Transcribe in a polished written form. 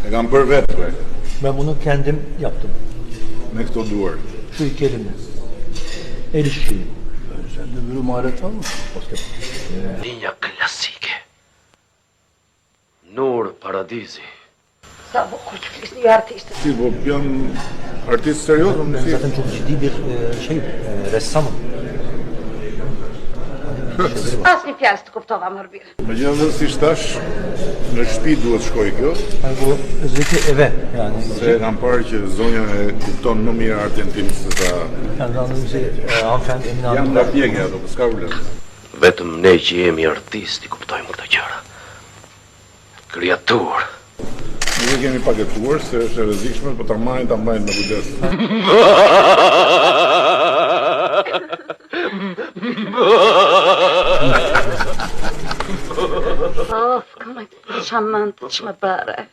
E kam bërë vetë. Ben bunu kendim yaptım. Me këto duar. Şu iki elimle. El işçiliği. Sende böyle maharet var mı? Linja klasike. Nur Paradisi. Sa bukur çiftlikli bir artist. Si, po janë artist serioz, më Ben si. zaten çok ciddi bir ressamım. Asnjë fjalë të kuptova më mirë. Megjithatë si thash, në shtëpi duhet shkoj kjo, Hani bu özellikle eve yani. se kam parë që zonja e kupton më mirë artin tim se sa Yani bize hanımefendi Emine janë Hanım nga pjekja ato, s'ka problem. Vetëm ne që jemi artisti kuptojmë këto gjëra. Kreaturë. Ne kemi pagetuar se është e rrezikshme, po ta mbajnë me kujdes. Of, kam çamant çmë bëre.